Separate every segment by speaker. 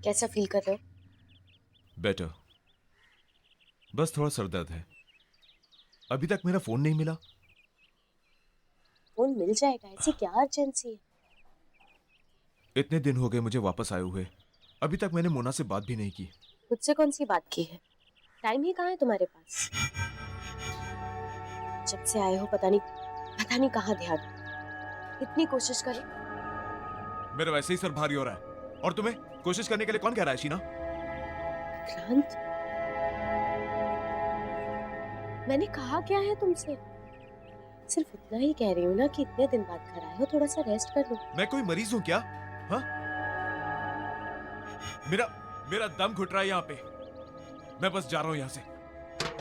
Speaker 1: कैसा फील कर रहे हो?
Speaker 2: बेटर। बस थोड़ा सर दर्द है। अभी तक मेरा फोन नहीं मिला।
Speaker 1: फोन मिल जाएगा, ऐसी क्या अर्जेंसी है?
Speaker 2: इतने दिन हो गए मुझे वापस आए हुए, अभी तक मैंने मोना से बात भी नहीं की।
Speaker 1: मुझसे कौन सी बात की है? टाइम ही कहाँ है तुम्हारे पास? जब से आए हो पता नहीं कहाँ ध्यान। इतनी कोशिश करो।
Speaker 2: मेरा वैसे ही सर भारी हो रहा है, और तुम्हें कोशिश करने के लिए कौन कह रहा है शीना?
Speaker 1: क्रांत, मैंने कहा क्या है तुमसे? सिर्फ इतना ही कह रही हूँ ना कि इतने दिन बाद घर आए हो, थोड़ा सा रेस्ट कर लो।
Speaker 2: मैं कोई मरीज हूं क्या? हाँ, मेरा मेरा दम घुट रहा है यहाँ पे। मैं बस जा रहा हूं यहाँ से।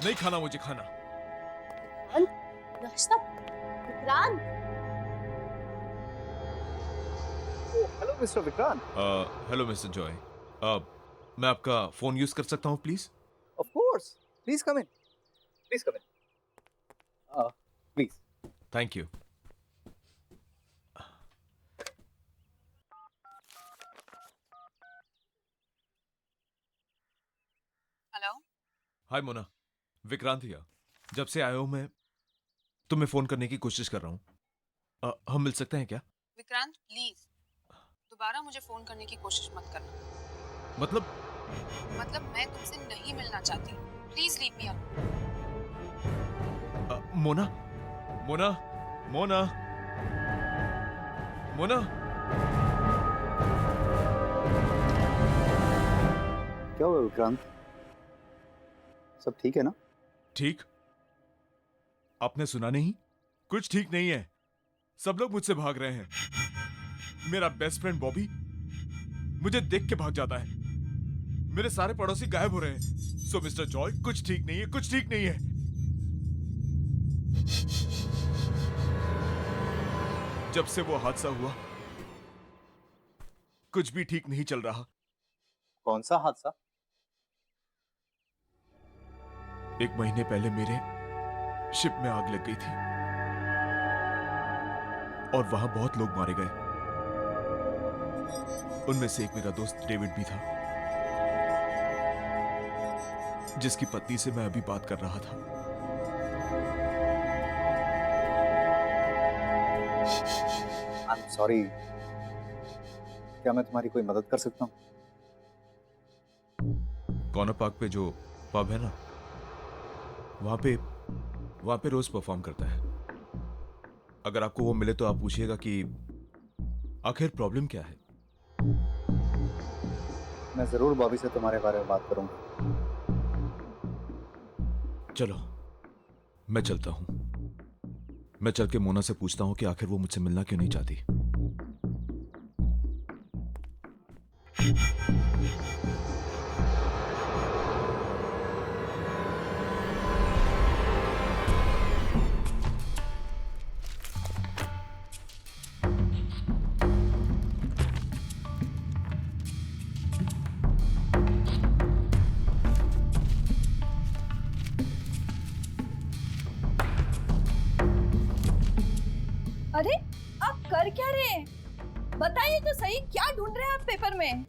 Speaker 2: नहीं खाना मुझे खाना।
Speaker 1: क्रांत, नाश्ता। Krant,
Speaker 3: hello mister Vikrant.
Speaker 2: Hello mister Joy. मैं आपका फोन यूज कर सकता हूँ please?
Speaker 3: Of course, please come in, please come in, please.
Speaker 2: Thank you.
Speaker 4: Hello.
Speaker 2: Hi Mona, Vikrant here. जब से आया हूं मैं तुम्हें फोन करने की कोशिश कर रहा हूँ। हम मिल सकते हैं क्या?
Speaker 4: विक्रांत प्लीज दोबारा मुझे फोन करने की कोशिश मत करना।
Speaker 2: मतलब
Speaker 4: मैं तुमसे नहीं मिलना चाहती। Please leave me alone.
Speaker 2: Mona, Mona, Mona, Mona.
Speaker 3: क्या हुआ विक्रांत, सब ठीक है ना?
Speaker 2: ठीक? आपने सुना नहीं? कुछ ठीक नहीं है। सब लोग मुझसे भाग रहे हैं। मेरा बेस्ट फ्रेंड बॉबी मुझे देख के भाग जाता है। मेरे सारे पड़ोसी गायब हो रहे हैं। सो मिस्टर जॉय, कुछ ठीक नहीं है, कुछ ठीक नहीं है। जब से वो हादसा हुआ कुछ भी ठीक नहीं चल रहा।
Speaker 3: कौन सा हादसा?
Speaker 2: 1 महीने पहले मेरे शिप में आग लग गई थी और वहां बहुत लोग मारे गए। उनमें से एक मेरा दोस्त डेविड भी था, जिसकी पत्नी से मैं अभी बात कर रहा था।
Speaker 3: आई एम सॉरी, क्या मैं तुम्हारी कोई मदद कर सकता हूँ?
Speaker 2: कॉर्नर पार्क पे जो पब है ना, वहां पे रोज परफॉर्म करता है। अगर आपको वो मिले तो आप पूछिएगा कि आखिर प्रॉब्लम क्या है।
Speaker 3: मैं जरूर बॉबी से तुम्हारे बारे में बात करूंगा।
Speaker 2: चलो मैं चलता हूं। मैं चल के मोना से पूछता हूं कि आखिर वो मुझसे मिलना क्यों नहीं चाहती।
Speaker 5: अरे आप कर क्या रहे हैं? बताइए तो सही, क्या ढूंढ रहे हैं आप पेपर में?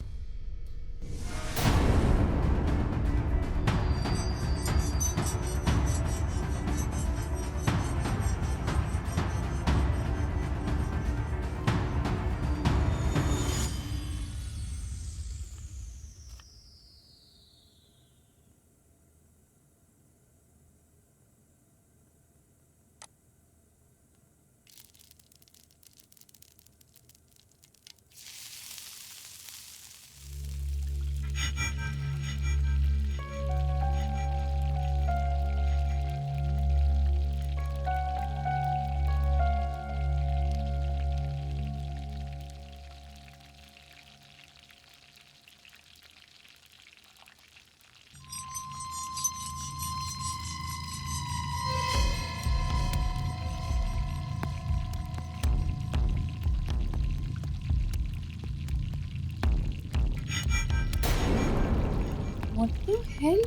Speaker 5: What the hell?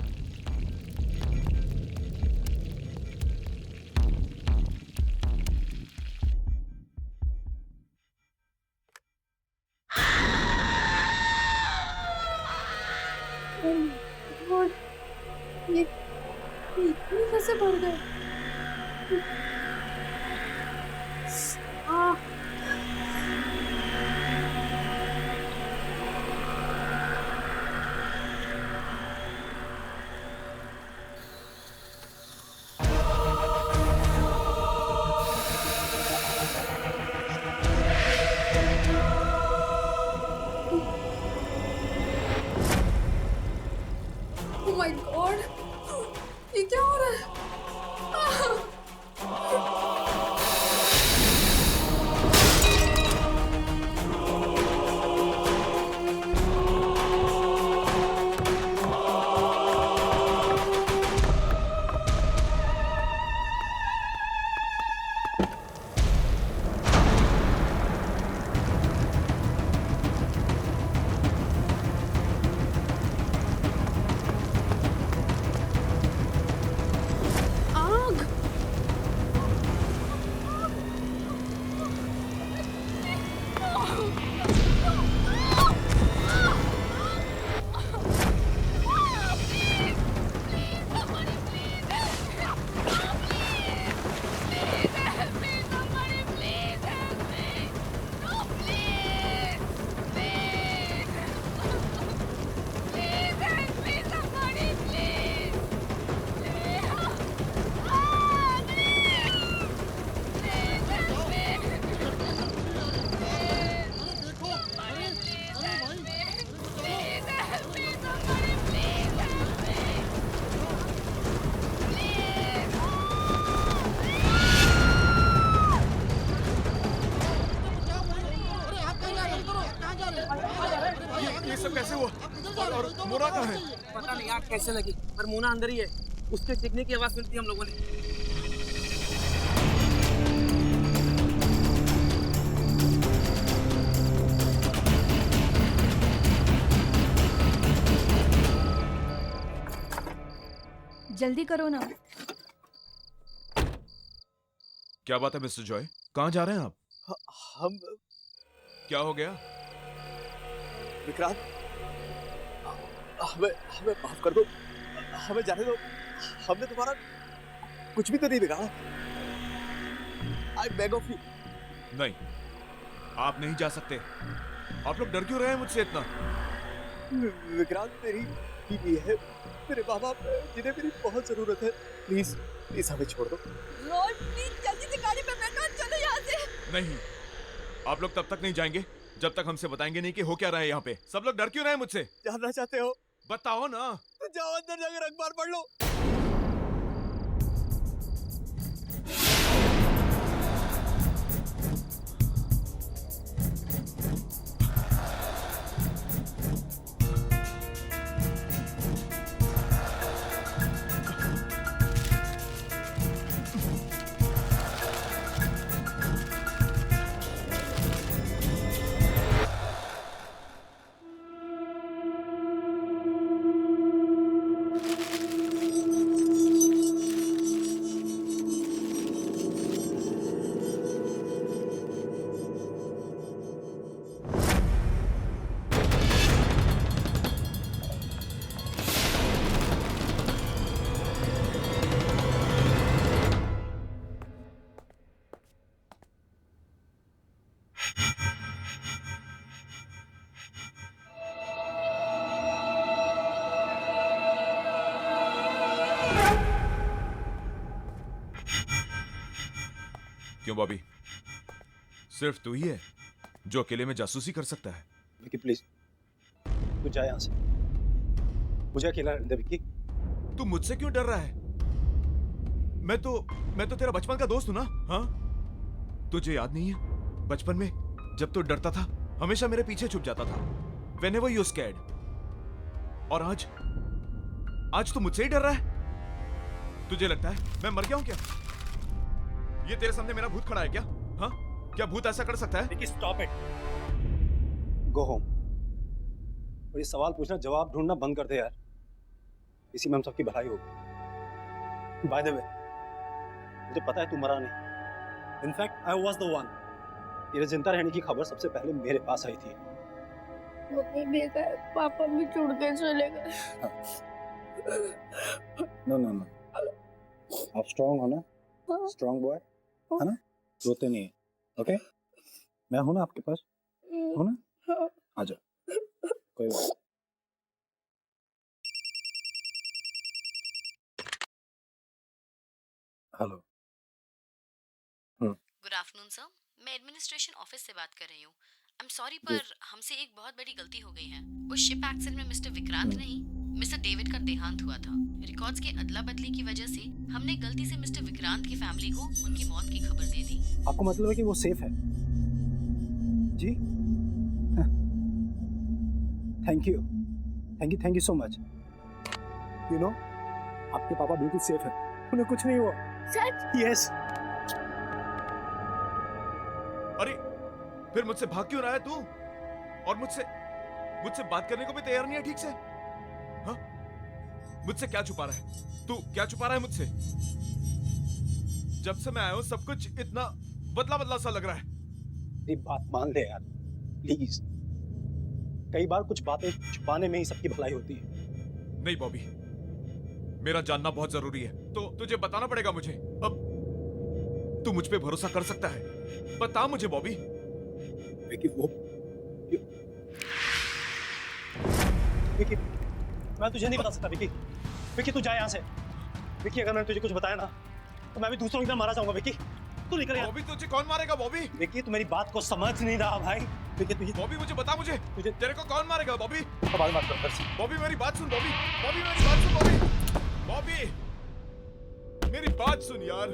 Speaker 2: मुन्ना कहाँ है?
Speaker 6: पता नहीं आग कैसे लगी, पर मुन्ना अंदर ही है। उसके चीखने की आवाज सुनती हम लोगों ने।
Speaker 5: जल्दी करो ना।
Speaker 2: क्या बात है मिस्टर जॉय, कहाँ जा रहे हैं आप?
Speaker 3: हम
Speaker 2: क्या हो गया?
Speaker 3: विक्रांत, हमें हमें माफ कर दो, हमें जाने दो। हमने तुम्हारा कुछ भी तो नहीं बिगाड़ा। I beg of you.
Speaker 2: नहीं, आप नहीं जा सकते। आप लोग डर क्यों रहे हैं मुझसे इतना?
Speaker 3: विक्रांत मेरी बीवी है, मेरे माँ बाप जिन्हें मेरी बहुत जरूरत है। प्लीज प्लीज हमें छोड़ दो।
Speaker 5: रोड प्लीज जल्दी से गाड़ी पे बैठो, चलो यहाँ से।
Speaker 2: नहीं, आप लोग तब तक नहीं जाएंगे जब तक हमसे बताएंगे नहीं कि हो क्या रहा है यहाँ पे। सब लोग डर क्यों रहे हैं मुझसे?
Speaker 3: जानना चाहते हो?
Speaker 2: बताओ ना।
Speaker 3: तो जाओ अंदर जाकर अखबार पढ़ लो।
Speaker 2: क्यों बॉबी, सिर्फ तू ही है जो अकेले में जासूसी कर सकता है?
Speaker 7: विकी प्लीज, तू जा यहाँ से। मुझे अकेला रहने दे विकी।
Speaker 2: तू मुझसे क्यों डर रहा है? मैं तो तेरा बचपन का दोस्त हूं ना। हाँ, तुझे याद नहीं है बचपन में जब तू डरता था हमेशा मेरे पीछे छुप जाता था, whenever you scared। और आज तू मुझसे ही डर रहा है? तुझे लगता है मैं मर गया हूं क्या? ये तेरे सामने मेरा भूत खड़ा है क्या? हाँ, क्या भूत ऐसा कर सकता है?
Speaker 7: Vicky stop it, go home. और ये सवाल पूछना जवाब ढूंढना बंद कर दे यार, इसी में हम सबकी भलाई होगी। बाय द वे, मुझे पता है तू मरा नहीं। In fact I was the one. तेरे जिंदा रहने की खबर सबसे पहले मेरे पास आई थी।
Speaker 1: मम्मी देखा है, पापा भी छुड़ के चले गए।
Speaker 7: नो नो नो, आप स्ट्रांग हो ना? स्ट्रांग बॉय है ना? रोते नहीं है, ओके? मैं हूं ना आपके पास, हो ना? आ जाओ, कोई बात नहीं। हेलो।
Speaker 8: गुड आफ्टरनून सर, मैं एडमिनिस्ट्रेशन ऑफिस से बात कर रही हूँ। आई एम सॉरी, पर हमसे एक बहुत बड़ी गलती हो गई है। उस शिप एक्सीडेंट में मिस्टर विक्रांत नहीं, मिस्टर डेविड का देहांत हुआ था। रिकॉर्ड्स के अदला बदली की वजह से हमने गलती से मिस्टर विक्रांत की फैमिली को उनकी मौत की खबर दे दी।
Speaker 7: आपको मतलब है कि वो सेफ है? जी, thank you so much. You know, आपके पापा बिल्कुल सेफ है, उन्हें कुछ नहीं हुआ।
Speaker 1: सच?
Speaker 7: यस।
Speaker 2: अरे फिर मुझसे भाग क्यों रहा है तू? और मुझसे बात करने को भी तैयार नहीं है ठीक से? हाँ, मुझसे क्या छुपा रहा है तू? क्या छुपा रहा है मुझसे? जब से मैं आया हूं सब कुछ इतना बदला बदला सा लग रहा है।
Speaker 7: मेरी बात मान ले यार, प्लीज। कई बार कुछ बातें छुपाने में ही सबकी भलाई होती है।
Speaker 2: नहीं बॉबी, मेरा जानना बहुत जरूरी है, तो तुझे बताना पड़ेगा मुझे। अब तू मुझ पे भरोसा कर सकता है? बता मुझे बॉबी।
Speaker 7: विकी, विकी, मैं तुझे नहीं बता सकता विकी। विकी तू जा यहाँ से। विकी, अगर मैंने तुझे कुछ बताया ना तो मैं भी दूसरों की तरह मारा जाऊंगा। विकी तू निकल यहाँ।
Speaker 2: बॉबी तुझे कौन मारेगा बॉबी?
Speaker 7: विकी तू मेरी बात को समझ नहीं रहा भाई। विकी तुझे
Speaker 2: बॉबी मुझे बता, मुझे तेरे को कौन मारेगा बॉबी?
Speaker 7: बाद में बात कर।
Speaker 2: बॉबी मेरी बात सुन बॉबी, बॉबी मेरी बात सुन बॉबी, बॉबी मेरी बात सुन यार।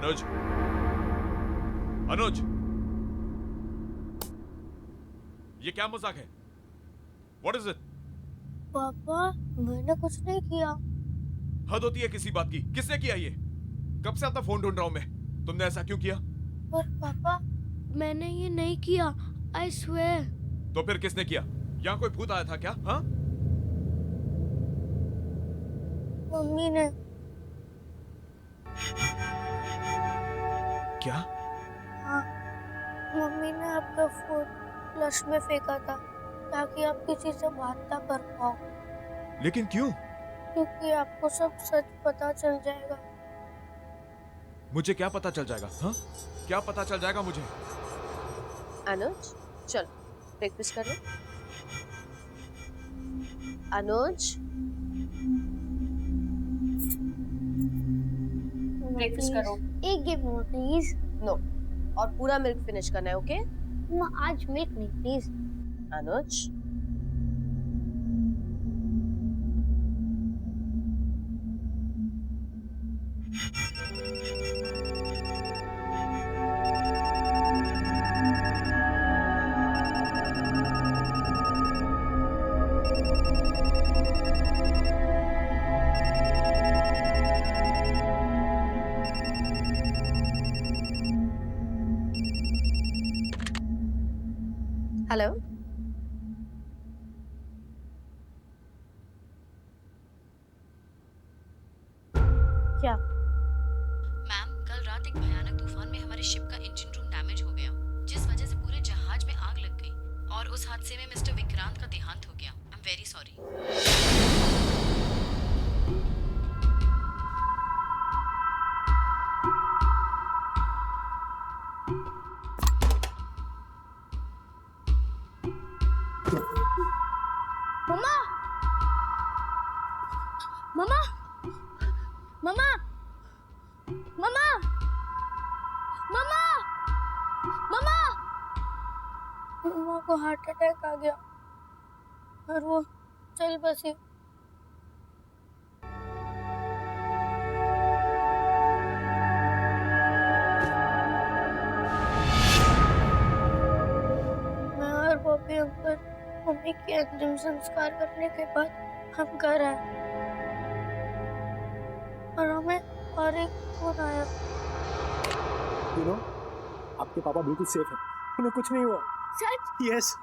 Speaker 2: अनुज, अनुज, ये क्या मजाक है? What is it?
Speaker 9: पापा मैंने कुछ नहीं किया।
Speaker 2: हद होती है किसी बात की। किसने किया ये? कब से अपना फोन ढूंढ रहा हूं मैं। तुमने ऐसा क्यों किया?
Speaker 9: पर पापा मैंने ये नहीं किया, आई स्वेयर।
Speaker 2: तो फिर किसने किया? यहाँ कोई भूत आया था क्या? हाँ?
Speaker 9: मम्मी ने।
Speaker 2: क्या?
Speaker 9: हाँ, मम्मी ने आपका फोन फ्लश में फेंका था ताकि आप किसी से बात ना कर पाओ,
Speaker 2: लेकिन क्यों?
Speaker 9: क्योंकि आपको सब सच पता चल जाएगा।
Speaker 2: मुझे क्या पता चल जाएगा? हाँ? क्या पता चल जाएगा मुझे?
Speaker 1: अनुज चल ब्रेकफास्ट कर लो। अनुज ब्रेकफास्ट करो।
Speaker 9: एक गिव मोर प्लीज।
Speaker 1: नो, और पूरा मिल्क फिनिश करना है, ओके?
Speaker 9: आज मिल्क नहीं प्लीज।
Speaker 1: Anuj hello. क्या?
Speaker 8: मैम, कल रात एक भयानक तूफान में हमारे शिप का इंजन रूम डैमेज हो गया, जिस वजह से पूरे जहाज में आग लग गई और उस हादसे में मिस्टर विक्रांत का देहांत हो गया। I am very sorry.
Speaker 9: मम्मा मम्मा मम्मा मम्मा मम्मा मम्मा मम्मा को हार्ट अटैक आ गया और वो चल बसी। मैं और बॉबी अंकल मम्मी के अंतिम संस्कार करने के बाद हम घर आए और हमें और एक फोन आया।
Speaker 7: यू नो, आपके पापा बिल्कुल सेफ हैं, उन्हें कुछ नहीं हुआ।
Speaker 9: सच?
Speaker 7: यस।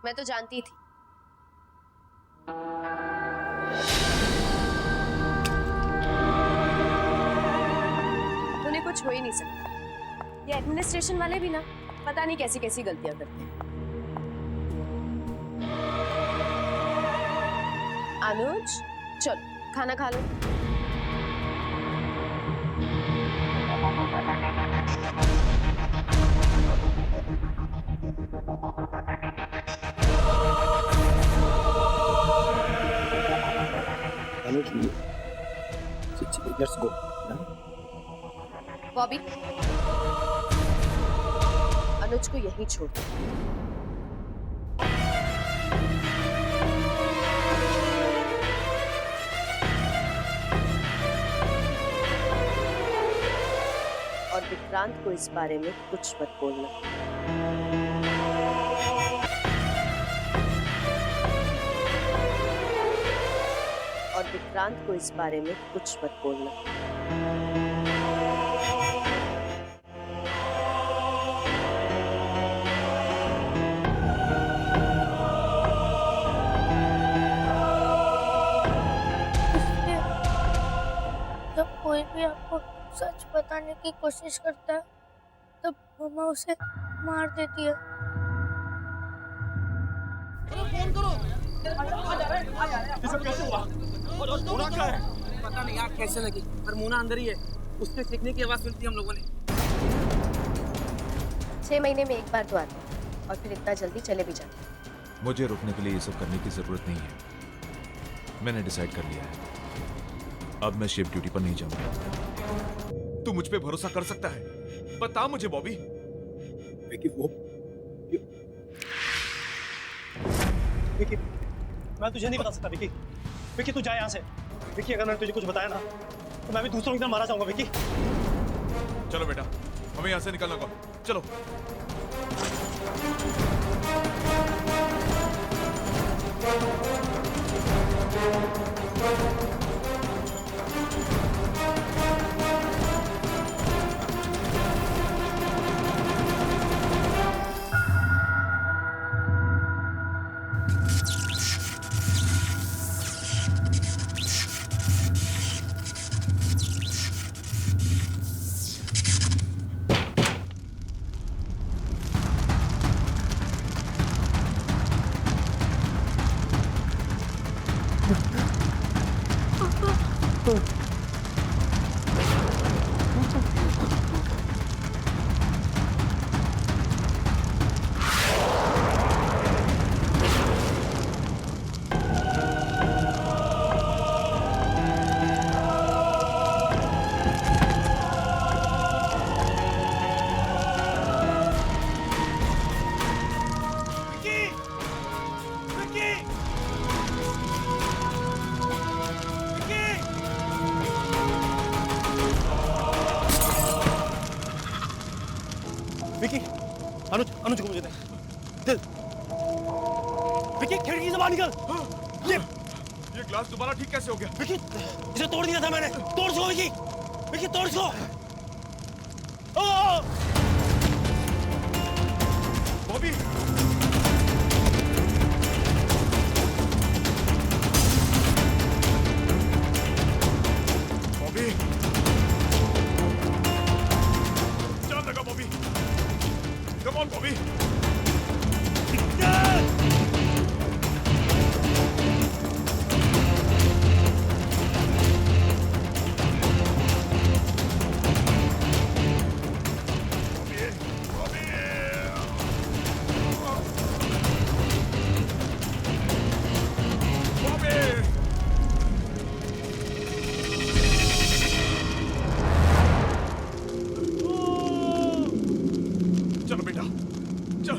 Speaker 1: मैं तो जानती थी। उन्हें कुछ हो ही नहीं सकता। ये एडमिनिस्ट्रेशन वाले भी ना पता नहीं कैसी कैसी गलतियां करते हैं। अनुज चल खाना खा लो।
Speaker 7: अनुज, लेट्स गो।
Speaker 1: बॉबी अनुज को यहीं छोड़ दो। और विक्रांत को इस बारे में कुछ मत बोलना। और विक्रांत को इस बारे में कुछ मत बोलना।
Speaker 9: इसलिए जब कोई भी आपको सच बताने की कोशिश करता है तब मम्मा उसे मार देती है।
Speaker 6: फोन करो।
Speaker 3: ये सब कैसे हुआ? होना क्या है?
Speaker 6: पता नहीं आग कैसे लगी, पर मोना अंदर ही है। उसके चीखने की आवाज सुनती हम लोगों ने।
Speaker 1: 6 महीने में एक बार तो आते हैं और फिर इतना जल्दी चले भी जाते हैं।
Speaker 2: मुझे रुकने के लिए ये सब करने की जरूरत नहीं है। मैंने डिसाइड कर लिया है। अब मैं शिफ्ट ड्यूटी पर नहीं जाऊंगा। तू मुझ पे भरोसा कर सकता है? बता मुझे बॉबी।
Speaker 7: विकी, वो विकी, मैं तुझे नहीं बता सकता। विकी, विकी तू जा यहाँ से। विकी, अगर मैंने तुझे कुछ बताया ना तो मैं भी दूसरों की तरह मारा जाऊंगा विकी।
Speaker 2: चलो बेटा, हमें यहाँ से निकलना होगा, चलो।
Speaker 7: विकी, अनुज को मुझे दे। दिल। विकी, खिड़की से बाहर निकल।
Speaker 2: ये ग्लास दोबारा ठीक कैसे हो गया?
Speaker 7: विकी, इसे तोड़ दिया था मैंने। तोड़ इसको विकी। विकी, तोड़ इसको।
Speaker 2: बॉबी, बॉबी, जान लगा बॉबी। Come on Bobby. चलो बेटा, चल।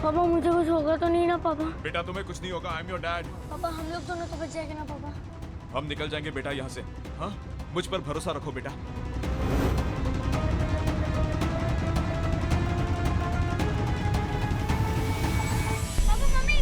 Speaker 9: पापा मुझे कुछ होगा तो नहीं ना पापा?
Speaker 2: बेटा तुम्हें कुछ नहीं होगा, आई एम योर डैड।
Speaker 9: पापा हम लोग दोनों तो बच जाएंगे ना पापा?
Speaker 2: हम निकल जाएंगे बेटा यहाँ से। हाँ, मुझ पर भरोसा रखो बेटा।
Speaker 9: Papa mummy.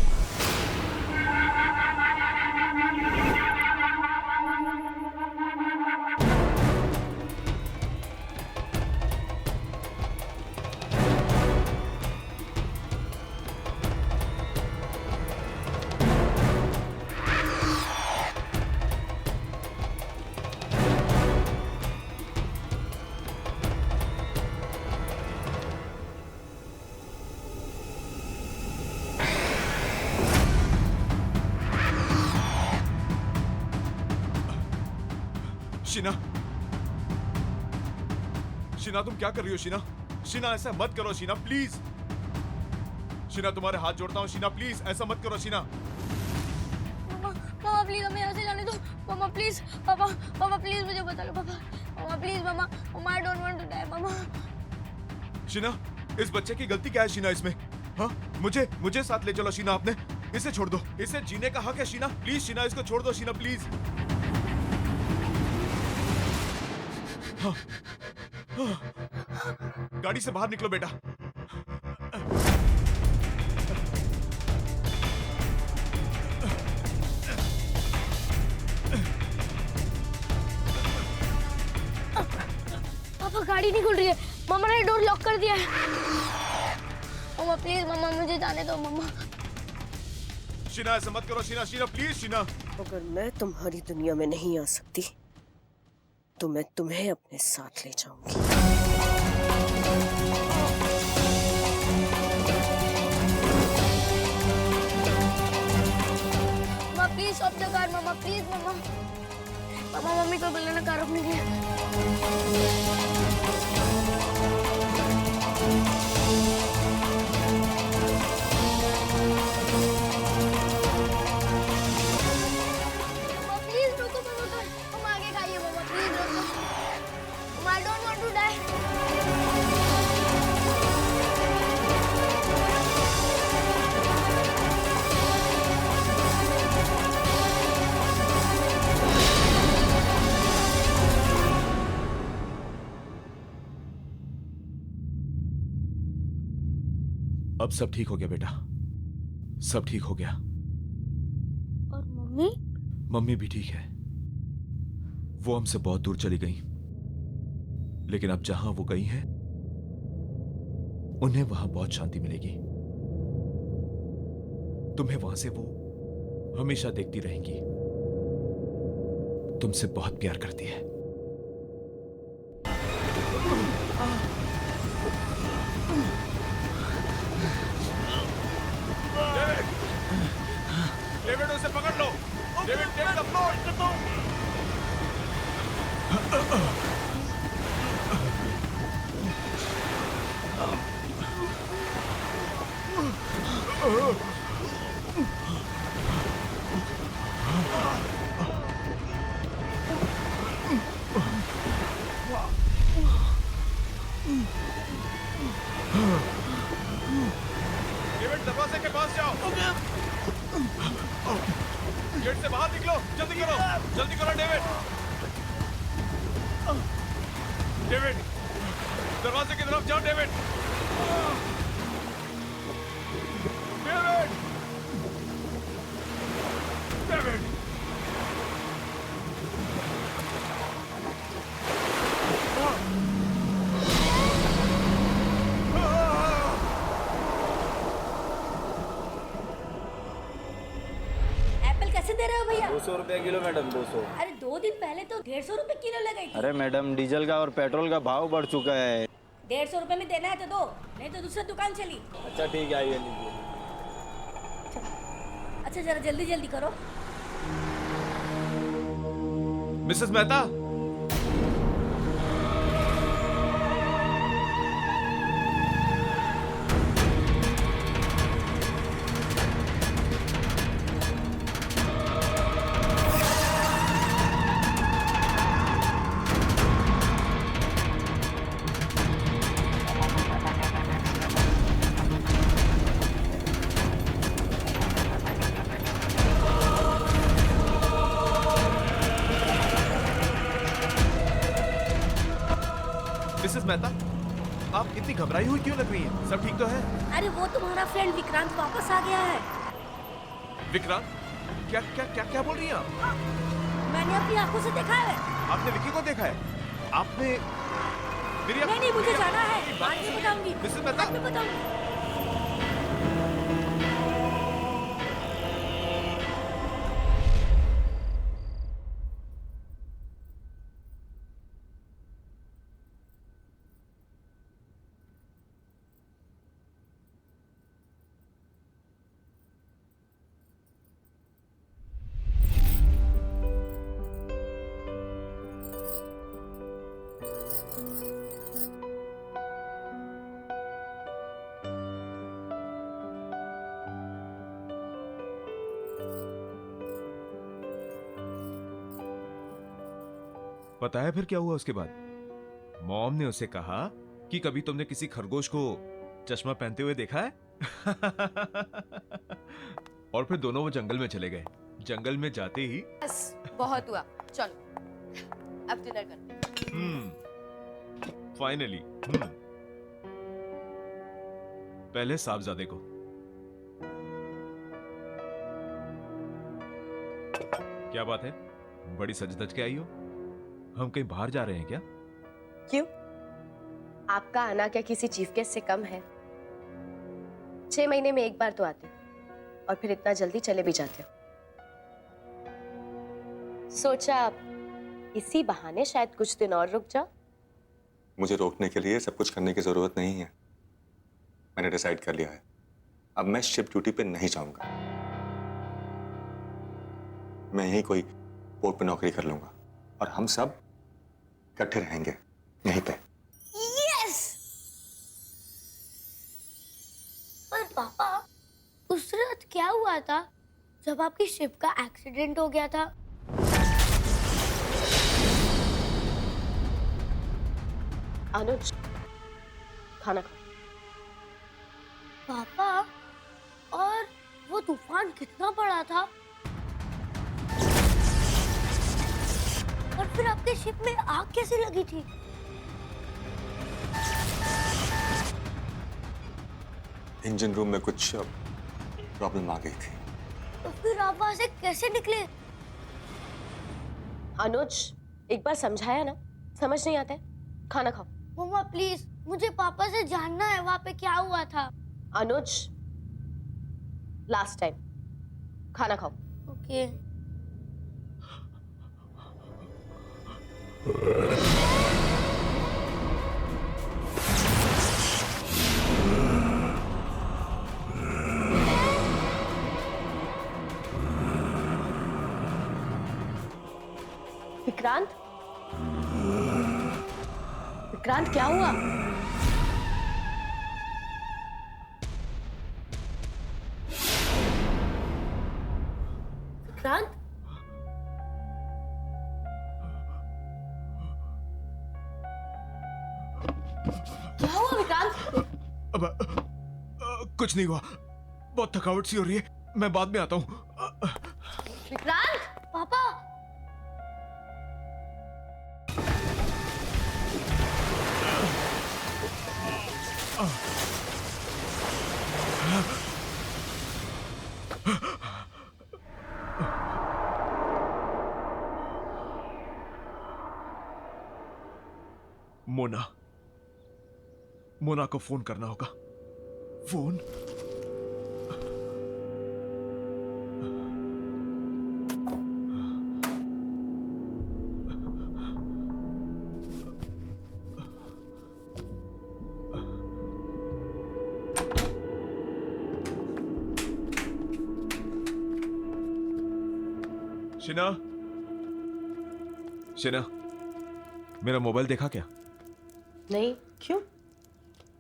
Speaker 2: शीना, शीना तुम क्या कर रही हो? शीना, शीना ऐसा मत करो शीना, प्लीज। शीना तुम्हारे हाथ जोड़ता हूँ शीना, प्लीज ऐसा मत करो शीना।
Speaker 9: पापा प्लीज हमें यहाँ से जाने दो। पापा प्लीज, पापा पापा प्लीज मुझे बता लो पापा। पापा प्लीज मामा, I don't want to die मामा।
Speaker 2: शीना, इस बच्चे की गलती क्या है शीना इसमें? हाँ, मुझे साथ ले चलो शीना, आपने इसे छोड़ दो, इसे जीने का हक है शीना, प्लीज शीना इसको छोड़ दो शीना, प्लीज। हाँ, हाँ, गाड़ी से बाहर निकलो बेटा।
Speaker 9: पापा गाड़ी नहीं खुल रही है, मामा ने डोर लॉक कर दिया है। मामा प्लीज, मामा मुझे जाने दो मामा।
Speaker 2: शीना ऐसा मत करो शीना, शीना प्लीज शीना।
Speaker 1: अगर मैं तुम्हारी दुनिया में नहीं आ सकती तो मैं तुम्हें अपने साथ ले जाऊंगी।
Speaker 9: मामा प्लीज स्टॉप द कार, मामा प्लीज मामा। मामा मम्मी को बुलाना, कार रोकने के लिए। मामा प्लीज रुको, तुम आगे खाइए मामा, प्लीज रुको। मामा I don't want to die.
Speaker 2: अब सब ठीक हो गया बेटा, सब ठीक हो गया।
Speaker 9: और मम्मी?
Speaker 2: मम्मी भी ठीक है। वो हमसे बहुत दूर चली गई, लेकिन अब जहां वो गई हैं, उन्हें वहां बहुत शांति मिलेगी। तुम्हें वहां से वो हमेशा देखती रहेंगी। तुमसे बहुत प्यार करती है। डेविड, उसे पकड़ लो। डेविड, डेविड अपनो। डेविड, दरवाजे के पास जाओ। गेट से बाहर निकलो, जल्दी करो, जल्दी करो डेविड। डेविड, दरवाजे की तरफ जाओ डेविड। David, David.
Speaker 5: एप्पल कैसे दे रहे हो भैया?
Speaker 10: 200 रुपया किलो मैडम, 200।
Speaker 5: अरे 2 दिन पहले तो 150 रुपए किलो लगाई थी।
Speaker 10: अरे मैडम, डीजल का और पेट्रोल का भाव बढ़ चुका है।
Speaker 5: 150 रुपए में देना है तो दो, नहीं तो दूसरा दुकान चली।
Speaker 10: अच्छा ठीक है, आइए लीजिए।
Speaker 5: अच्छा जरा जल्दी जल्दी करो।
Speaker 2: मिसेस मेहता, मिसेस मेहता, आप इतनी घबराई हुई क्यों लग रही हैं? सब ठीक तो है?
Speaker 5: अरे वो तुम्हारा फ्रेंड विक्रांत वापस आ गया है।
Speaker 2: विक्रांत? क्या क्या क्या क्या बोल रही हैं आप?
Speaker 5: मैंने अपनी आंखों से देखा है।
Speaker 2: आपने विक्की को देखा है? आपने मेरी
Speaker 5: नहीं मुझे
Speaker 2: मेरी-
Speaker 5: जाना है,
Speaker 2: मेरी बात
Speaker 5: बाद में
Speaker 2: सुनिए।
Speaker 5: बताऊंगी।
Speaker 2: मिसेस मेहता,
Speaker 5: बाद में बताऊंगी।
Speaker 2: पता है फिर क्या हुआ उसके बाद? मॉम ने उसे कहा कि कभी तुमने किसी खरगोश को चश्मा पहनते हुए देखा है? और फिर दोनों वो जंगल में चले गए। जंगल में जाते ही
Speaker 4: बस बहुत हुआ, चलो अब डिनर करते हैं।
Speaker 2: फाइनली। पहले साहबजादे को। क्या बात है, बड़ी सज धज के आई हो? हम कहीं बाहर जा रहे हैं क्या?
Speaker 1: क्यों? आपका आना क्या किसी चीफ गेस्ट से कम है? 6 महीने में एक बार तो आते हो और फिर इतना जल्दी चले भी जाते हो। सोचा इसी बहाने शायद कुछ दिन और रुक जाओ।
Speaker 11: मुझे रोकने के लिए सब कुछ करने की जरूरत नहीं है। मैंने डिसाइड कर लिया है, अब मैं शिप ड्यूटी पे नहीं जाऊंगा। मैं यहीं कोई पोर्ट पे नौकरी कर लूंगा और हम सब इकट्ठे रहेंगे यहीं पे।
Speaker 9: यस। पर पापा, उस रात क्या हुआ था जब आपकी शिप का एक्सीडेंट हो गया था?
Speaker 1: अनुज, खाना खाओ।
Speaker 9: पापा, और वो तूफान कितना बड़ा था? और फिर आपके शिप में आग कैसे लगी थी?
Speaker 11: इंजन रूम में कुछ प्रॉब्लम आ गई थी।
Speaker 9: तो फिर आप वहां से कैसे निकले?
Speaker 1: अनुज, एक बार समझाया ना, समझ नहीं आता है। खाना खाओ।
Speaker 9: मम्मा प्लीज, मुझे पापा से जानना है वहां पे क्या हुआ था।
Speaker 1: अनुज, लास्ट टाइम, खाना खाओ।
Speaker 9: ओके।
Speaker 1: विक्रांत, विक्रांत क्या हुआ? विक्रांत, क्या हुआ विक्रांत?
Speaker 2: अब कुछ नहीं हुआ, बहुत थकावट सी हो रही है, मैं बाद में आता हूँ।
Speaker 1: विक्रांत,
Speaker 9: पापा,
Speaker 2: मोना, मोना को फोन करना होगा। फोन। शिना, शिना, मेरा मोबाइल देखा क्या?
Speaker 1: नहीं, क्यों?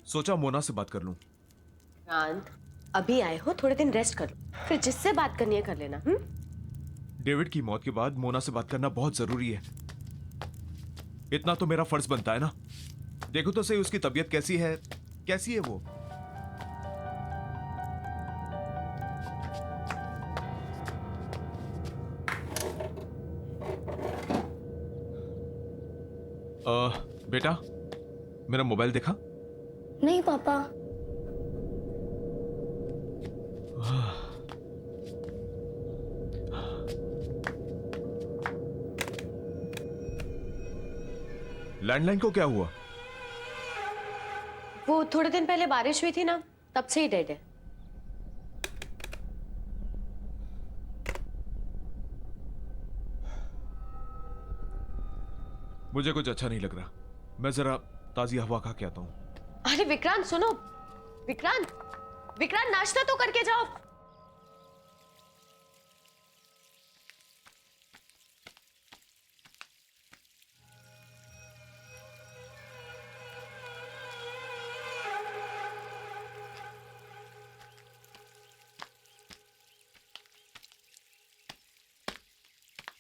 Speaker 2: सोचा मोना से बात कर लूं।
Speaker 1: विक्रांत, अभी आए हो, थोड़े दिन रेस्ट कर लो, फिर जिससे बात करनी है कर लेना।
Speaker 2: डेविड की मौत के बाद मोना से बात करना बहुत जरूरी है। इतना तो मेरा फर्ज बनता है ना। देखो तो सही उसकी तबीयत कैसी है, कैसी है वो। बेटा, मेरा मोबाइल देखा?
Speaker 9: नहीं पापा।
Speaker 2: लैंडलाइन को क्या हुआ?
Speaker 1: वो थोड़े दिन पहले बारिश हुई थी ना, तब से ही डेड है।
Speaker 2: मुझे कुछ अच्छा नहीं लग रहा, मैं जरा ताजी हवा खा के आता हूं।
Speaker 1: अरे विक्रांत सुनो, विक्रांत, विक्रांत नाश्ता तो करके जाओ।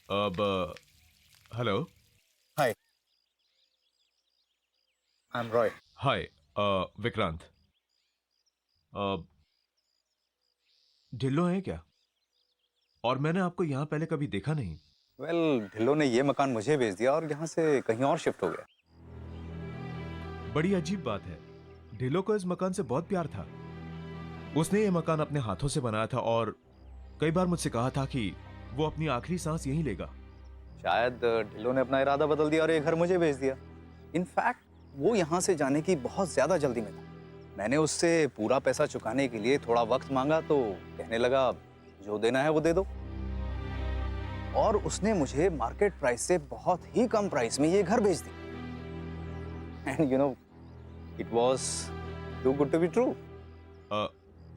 Speaker 2: अब hello.
Speaker 12: Hi, I am Roy.
Speaker 2: Hi Vikrant, Dhillon है क्या? और मैंने आपको यहाँ पहले कभी देखा नहीं।
Speaker 12: वेल, ढिल्लो ने ये मकान मुझे भेज दिया और यहाँ से कहीं और शिफ्ट हो गया।
Speaker 2: बड़ी अजीब बात है, ढिल्लो को इस मकान से बहुत प्यार था। उसने ये मकान अपने हाथों से बनाया था और कई बार मुझसे कहा था कि वो अपनी आखिरी सांस यहीं लेगा।
Speaker 12: शायद ढिल्लो ने अपना इरादा बदल दिया और ये घर मुझे भेज दिया। इनफैक्ट वो यहाँ से जाने की बहुत ज्यादा जल्दी में था। मैंने उससे पूरा पैसा चुकाने के लिए थोड़ा वक्त मांगा तो कहने लगा जो देना है वो दे दो। और उसने मुझे मार्केट प्राइस से बहुत ही कम प्राइस में ये घर बेच दिया। And you know it was too good to be true.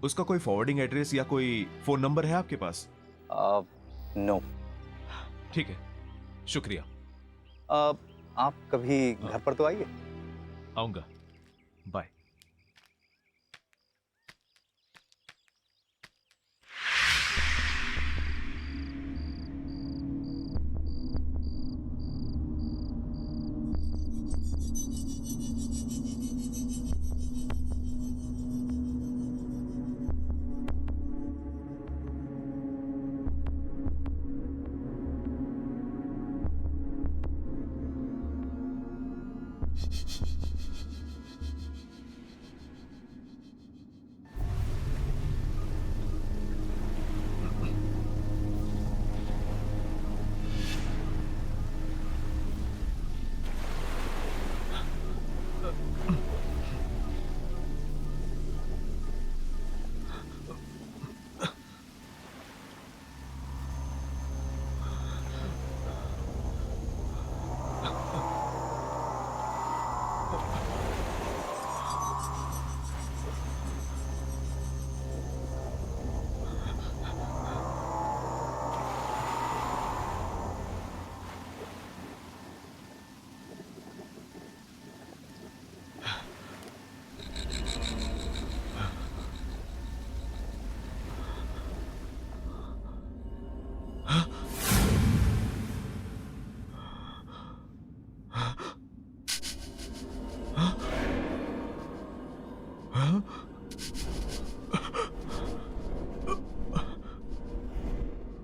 Speaker 2: उसका कोई फॉरवर्डिंग एड्रेस या कोई फोन नंबर है आपके पास?
Speaker 12: नो।
Speaker 2: ठीक है, शुक्रिया।
Speaker 12: आप कभी घर पर तो आइए।
Speaker 2: आऊंगा, बाय।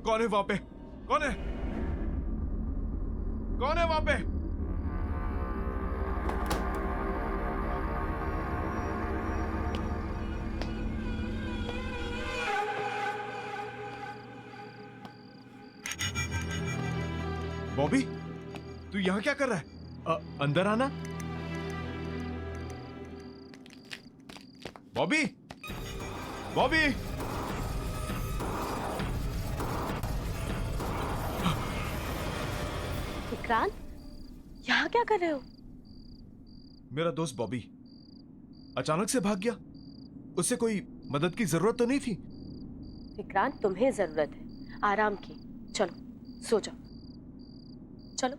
Speaker 2: कौन है वहां पे? कौन है? कौन है वहां पे? बॉबी, तू यहां क्या कर रहा है? अंदर आना। बॉबी, बॉबी।
Speaker 1: विक्रांत, यहाँ क्या कर रहे हो?
Speaker 2: मेरा दोस्त बॉबी अचानक से भाग गया। उससे कोई मदद की जरूरत तो नहीं थी।
Speaker 1: विक्रांत, तुम्हें जरूरत है आराम की। चलो सो जाओ, चलो।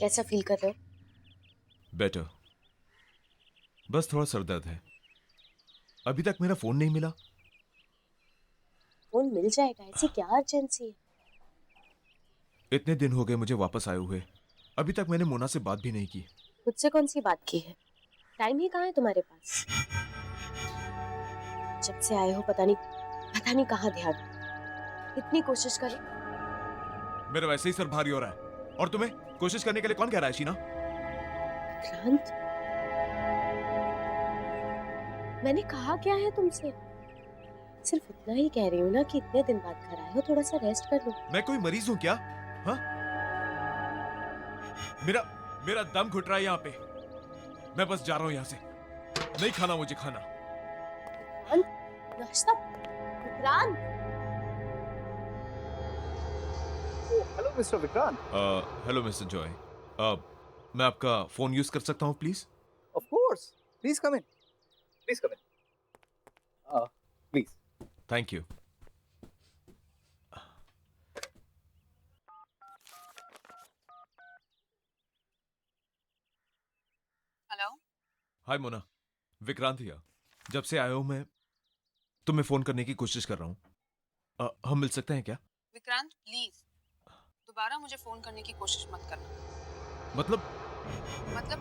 Speaker 1: कैसा फील कर रहे हो?
Speaker 2: बेटर। बस थोड़ा सर दर्द है। अभी तक मेरा फोन नहीं मिला।
Speaker 1: फोन मिल जाएगा, ऐसी क्या अर्जेंसी है?
Speaker 2: इतने दिन हो गए मुझे वापस आए हुए, अभी तक मैंने मोना से बात भी नहीं की।
Speaker 1: मुझसे कौन सी बात की है? टाइम ही कहाँ है तुम्हारे पास? जब से आए हो पता नहीं कहाँ ध्यान। इतनी कोशिश करी।
Speaker 2: मेरा वैसे ही सर भारी हो रहा है और तुम्हें कोशिश करने के लिए कौन कह रहा है शीना?
Speaker 1: विक्रांत, मैंने कहा क्या है तुमसे? सिर्फ इतना ही कह रही हूँ ना कि इतने दिन बाद घर आए हो, थोड़ा सा रेस्ट कर लो।
Speaker 2: मैं कोई मरीज हूँ क्या? हाँ? मेरा दम घुट रहा है यहाँ पे। मैं बस जा रहा हूँ यहाँ से। नहीं खाना मुझे खाना।
Speaker 1: नाश्ता? Vikrant,
Speaker 12: hello mister Vikrant.
Speaker 2: Hello mister Joy. मैं आपका फोन यूज कर सकता हूँ please?
Speaker 12: Of course, please come in, please come in, please.
Speaker 2: Thank you.
Speaker 4: Hello.
Speaker 2: Hi Mona, Vikrant here. जब से आया हूँ मैं तुम्हें फोन करने की कोशिश कर रहा हूँ। हम मिल सकते हैं क्या?
Speaker 4: विक्रांत प्लीज दोबारा मुझे फोन करने की कोशिश मत करना।
Speaker 2: मतलब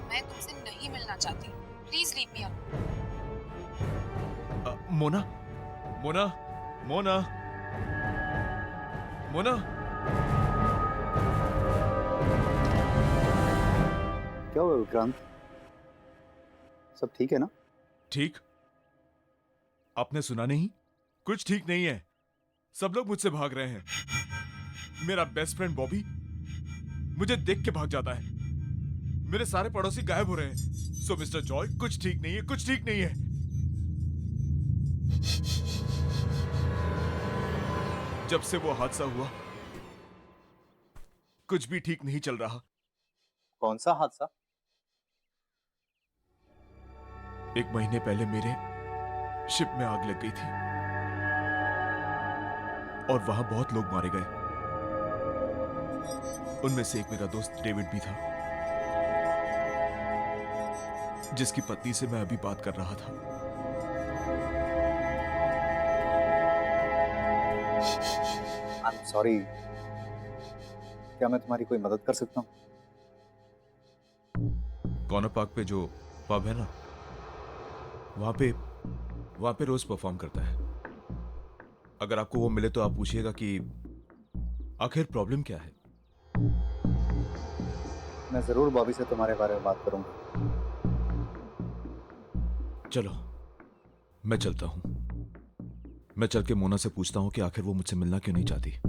Speaker 4: मैं तुमसे नहीं मिलना चाहती। Please leave me alone.
Speaker 2: Mona Mona Mona Mona
Speaker 12: क्या हुआ विक्रांत, सब ठीक है ना?
Speaker 2: ठीक? आपने सुना नहीं? कुछ ठीक नहीं है। सब लोग मुझसे भाग रहे हैं। मेरा बेस्ट फ्रेंड बॉबी मुझे देख के भाग जाता है। मेरे सारे पड़ोसी गायब हो रहे हैं। सो मिस्टर जॉय, कुछ ठीक नहीं है, कुछ ठीक नहीं है। जब से वो हादसा हुआ कुछ भी ठीक नहीं चल रहा।
Speaker 12: कौन सा हादसा?
Speaker 2: 1 महीने पहले मेरे शिप में आग लग गई थी और वहां बहुत लोग मारे गए। उनमें से एक मेरा दोस्त डेविड भी था, जिसकी पत्नी से मैं अभी बात कर रहा था।
Speaker 12: आई एम सॉरी, क्या मैं तुम्हारी कोई मदद कर सकता हूँ?
Speaker 2: कॉर्नर पार्क पे जो पब है ना, वहां पे रोज परफॉर्म करता है। अगर आपको वो मिले तो आप पूछिएगा कि आखिर प्रॉब्लम क्या है।
Speaker 12: मैं जरूर बॉबी से तुम्हारे बारे में बात करूंगा।
Speaker 2: चलो मैं चलता हूं। मैं चल के मोना से पूछता हूं कि आखिर वो मुझसे मिलना क्यों नहीं चाहती।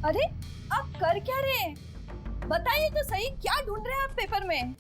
Speaker 5: अरे आप कर क्या रहे हैं? बताइए तो सही, क्या ढूंढ रहे हैं आप पेपर में?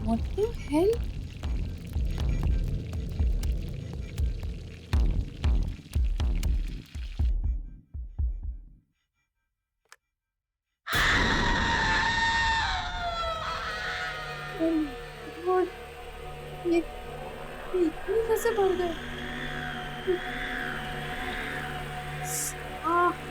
Speaker 5: What the hell? Oh my God! ये इतनी कैसे बढ़ गए? आह!
Speaker 9: 「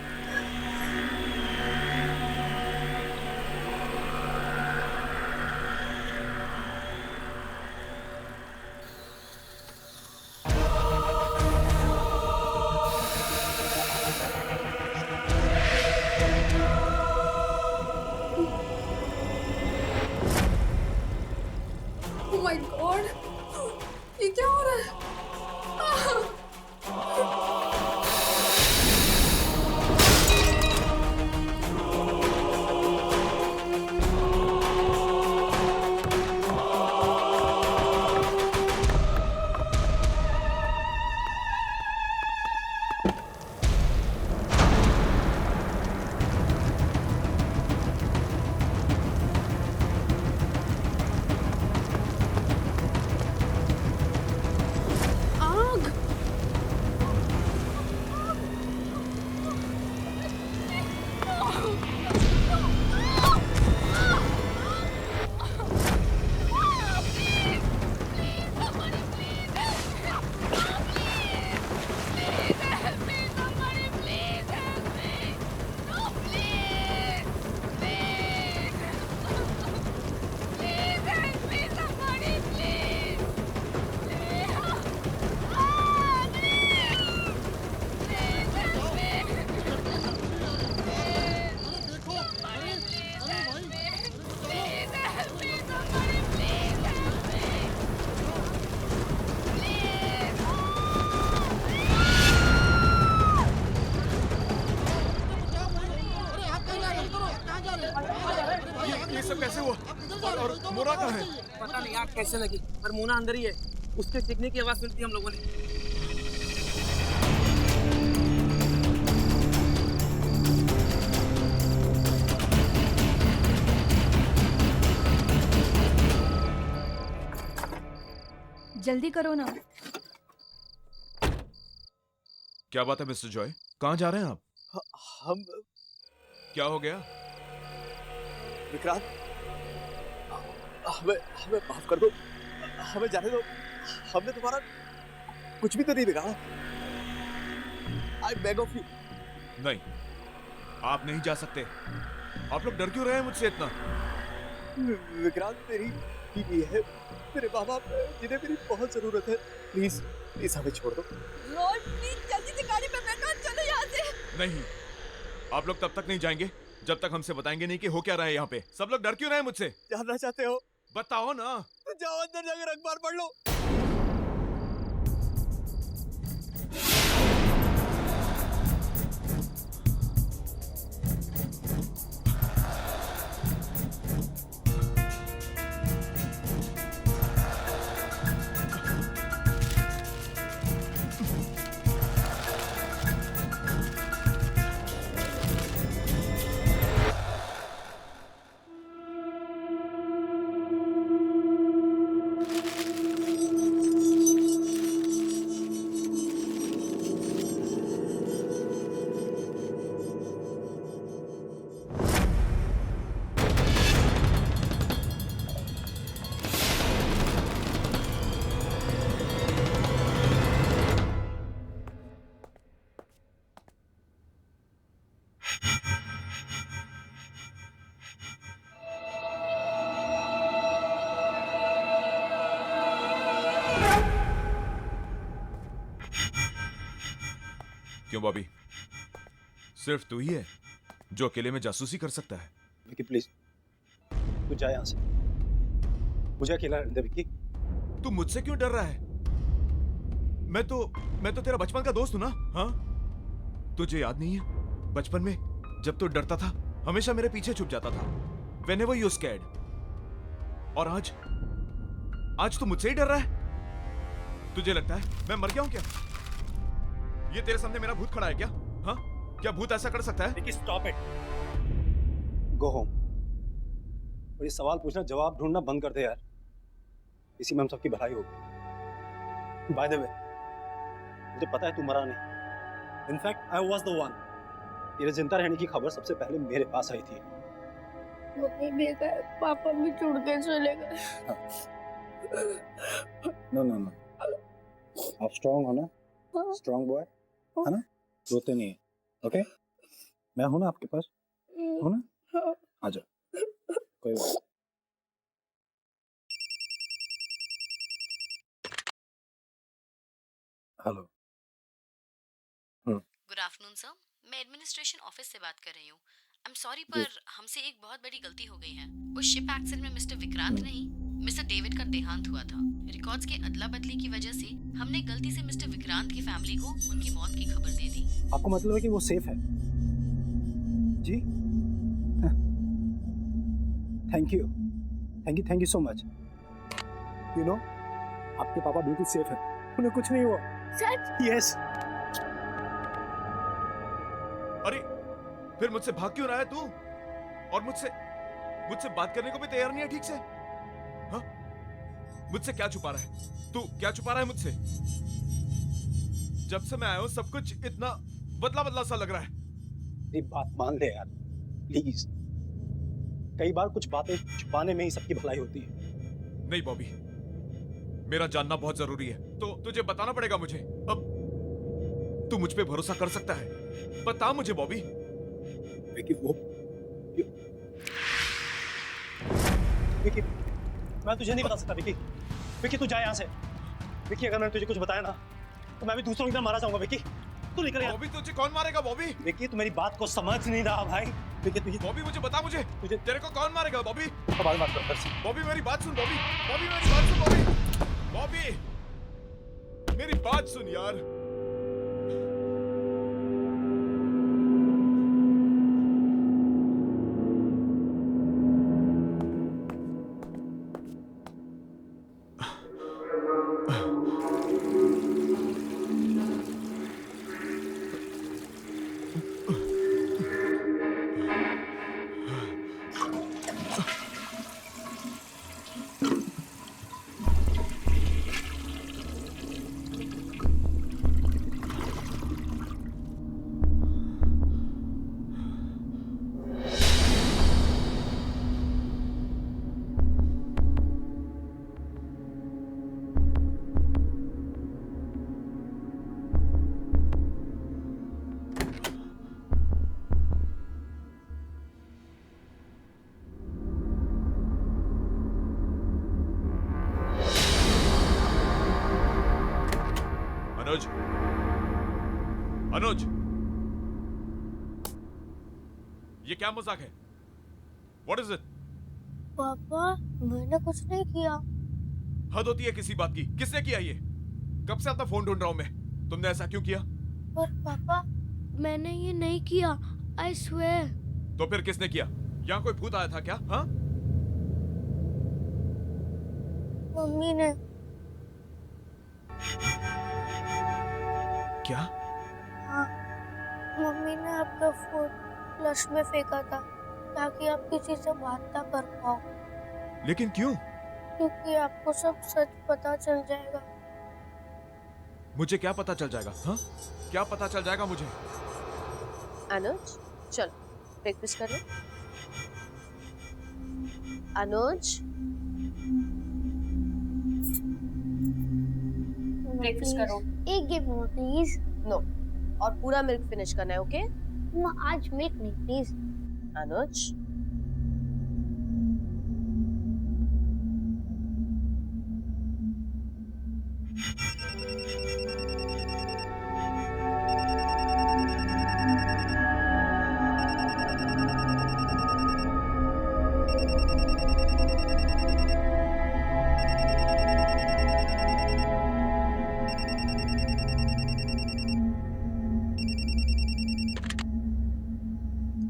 Speaker 6: कैसे लगी? पर मोना अंदर ही है, उसके चीखने की आवाज सुनी थी हम लोगों ने।
Speaker 5: जल्दी करो ना।
Speaker 2: क्या बात है मिस्टर जॉय, कहाँ जा रहे हैं आप?
Speaker 3: हम
Speaker 2: क्या हो गया?
Speaker 3: विक्रांत, हमें हमें माफ कर दो, हमें जाने दो। हमने तुम्हारा कुछ भी तो नहीं बिगाड़ा। I beg of you.
Speaker 2: नहीं, आप नहीं जा सकते। आप लोग डर क्यों रहे हैं मुझसे इतना?
Speaker 3: विक्रांत मेरी बीवी है, मेरे माँ बाप हैं, जिन्हें मेरी बहुत जरूरत है। प्लीज प्लीज हमें छोड़ दो।
Speaker 5: लॉर्ड प्लीज जल्दी से गाड़ी पे बैठो, चलो यहाँ से।
Speaker 2: नहीं, आप लोग तब तक नहीं जाएंगे जब तक हमसे बताएंगे नहीं कि हो क्या रहा है यहाँ पे। सब लोग डर क्यों रहे हैं मुझसे?
Speaker 3: जानना चाहते हो?
Speaker 2: बताओ ना।
Speaker 3: तो जाओ अंदर जाकर अखबार पढ़ लो।
Speaker 2: क्यों बॉबी, सिर्फ तू ही है जो अकेले में जासूसी कर सकता है?
Speaker 7: विकी प्लीज, तू जा यहाँ से, मुझे अकेला रहने दे विकी।
Speaker 2: तू मुझसे क्यों डर रहा है? मैं तो तेरा बचपन का दोस्त हूं ना। हाँ, तुझे याद नहीं है बचपन में जब तू डरता था हमेशा मेरे पीछे छुप जाता था, whenever you scared। और आज तू मुझसे ही डर रहा है? तुझे लगता है मैं मर गया हूं क्या? ये तेरे सामने मेरा भूत खड़ा है क्या? हाँ, क्या भूत ऐसा कर सकता है?
Speaker 7: Stop it, go home. और ये सवाल पूछना, जवाब ढूंढना बंद कर दे यार। इसी में हम सबकी भलाई होगी। बाय द वे, मुझे पता है तू मरा नहीं। In fact I was the one. तेरे जिंदा रहने की खबर सबसे पहले मेरे पास आई थी।
Speaker 9: मम्मी देखा है, पापा भी छुड़ के चले गए।
Speaker 7: नो नो नो, आप स्ट्रांग हो ना? स्ट्रांग बॉय है ना? रोते नहीं है, ओके? मैं हूं ना आपके पास, हो ना? आ जाओ, कोई बात। हेलो।
Speaker 8: गुड आफ्टरनून सर, मैं एडमिनिस्ट्रेशन ऑफिस से बात कर रही हूँ। आई एम सॉरी पर हमसे एक बहुत बड़ी गलती हो गई है। उस शिप एक्सीडेंट में मिस्टर विक्रांत नहीं, मिस्टर डेविड का देहांत हुआ था। रिकॉर्ड्स के अदला बदली की वजह से हमने गलती से मिस्टर विक्रांत की फैमिली को उनकी मौत की खबर दे दी।
Speaker 7: आपको मतलब है कि वो सेफ है? जी, thank you so much. You know, आपके पापा बिल्कुल सेफ है, उन्हें कुछ नहीं हुआ।
Speaker 9: सच?
Speaker 7: यस।
Speaker 2: अरे फिर मुझसे भाग क्यों रहा है तू? और मुझसे बात करने को भी तैयार नहीं है ठीक से? हाँ, मुझसे क्या छुपा रहा है तू? क्या छुपा रहा है मुझसे? जब से मैं आया हूं सब कुछ इतना बदला बदला सा लग रहा है।
Speaker 7: मेरी बात मान ले यार, प्लीज। कई बार कुछ बातें छुपाने में ही सबकी भलाई होती है।
Speaker 2: नहीं बॉबी, मेरा जानना बहुत जरूरी है, तो तुझे बताना पड़ेगा मुझे। अब तू मुझ पे भरोसा कर सकता है? बता मुझे बॉबी।
Speaker 7: विकी, विकी, मैं तुझे नहीं बता सकता विकी। विकी तू जा यहाँ से। विकी, अगर मैंने तुझे कुछ बताया ना तो मैं भी दूसरों की तरह मारा जाऊंगा। विकी तू निकल यहाँ।
Speaker 2: बॉबी तुझे कौन मारेगा बॉबी?
Speaker 7: विकी तू मेरी बात को समझ नहीं रहा भाई। विकी तुझे,
Speaker 2: बॉबी मुझे बता, मुझे तेरे को कौन मारेगा बॉबी?
Speaker 7: बाद बात कर।
Speaker 2: बॉबी मेरी बात सुन बॉबी, बॉबी मेरी बात सुन बॉबी, बॉबी मेरी बात सुन यार। अनुज, अनुज, ये क्या मजाक है? What is it?
Speaker 9: पापा मैंने कुछ नहीं किया।
Speaker 2: हद होती है किसी बात की। किसने किया ये? कब से अपना फोन ढूंढ रहा हूं मैं। तुमने ऐसा क्यों किया?
Speaker 9: पर पापा मैंने ये नहीं किया, आई स्वेयर।
Speaker 2: तो फिर किसने किया? यहाँ कोई भूत आया था क्या? हाँ?
Speaker 9: मम्मी ने।
Speaker 2: क्या?
Speaker 9: हाँ, मम्मी ने आपका फोन फ्लश में फेंका था ताकि आप किसी से बात ना कर पाओ।
Speaker 2: लेकिन क्यों?
Speaker 9: क्योंकि आपको सब सच पता चल जाएगा।
Speaker 2: मुझे क्या पता चल जाएगा? हाँ? क्या पता चल जाएगा मुझे?
Speaker 1: अनुज चल ब्रेकफास्ट कर लो। अनुज ब्रेकफास्ट करो।
Speaker 9: एक गिव मम्मा प्लीज।
Speaker 1: नो, और पूरा मिल्क फिनिश करना है, ओके?
Speaker 9: मम्मा आज मिल्क नहीं प्लीज।
Speaker 1: Anuj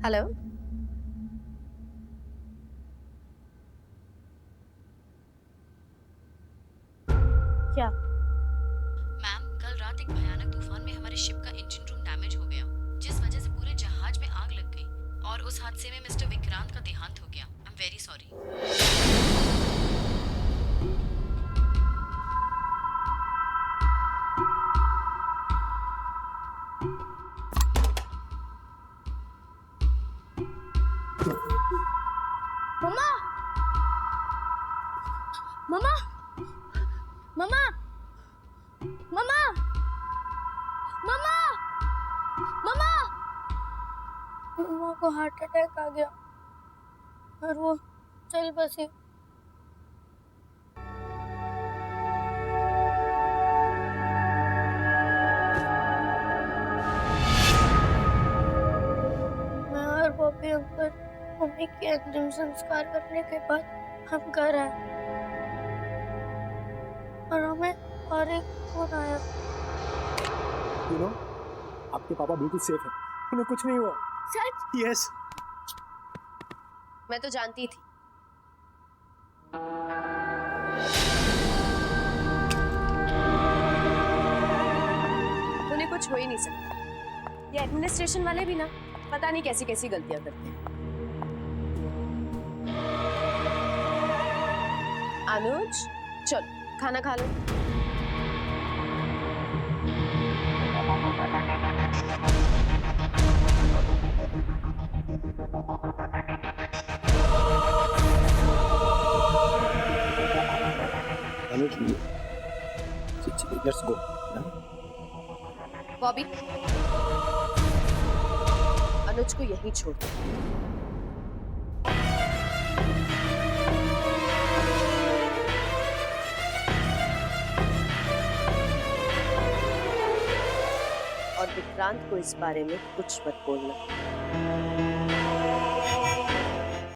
Speaker 1: hello. क्या?
Speaker 8: मैम, कल रात एक भयानक तूफान में हमारे शिप का इंजन रूम डैमेज हो गया, जिस वजह से पूरे जहाज में आग लग गई और उस हादसे में मिस्टर विक्रांत का देहांत हो गया। I am very sorry.
Speaker 9: मम्मा मम्मा मम्मा मम्मा मम्मा मम्मा मम्मा को हार्ट अटैक आ गया और वो चल बसी। मैं और बॉबी अंकल मम्मी के अंतिम संस्कार करने के बाद हम घर आए और हमें और एक फोन आया।
Speaker 7: यू नो, आपके पापा बिल्कुल सेफ है, उन्हें कुछ नहीं हुआ।
Speaker 9: सच?
Speaker 7: यस।
Speaker 1: मैं तो जानती थी। उन्हें कुछ हो ही नहीं सकता। ये एडमिनिस्ट्रेशन वाले भी ना पता नहीं कैसी कैसी गलतियां करते हैं। अनुज चल खाना खा लो।
Speaker 7: अनुज लेट्स गो।
Speaker 1: बॉबी अनुज को यहीं छोड़ दो। और विक्रांत को इस बारे में कुछ मत बोलना।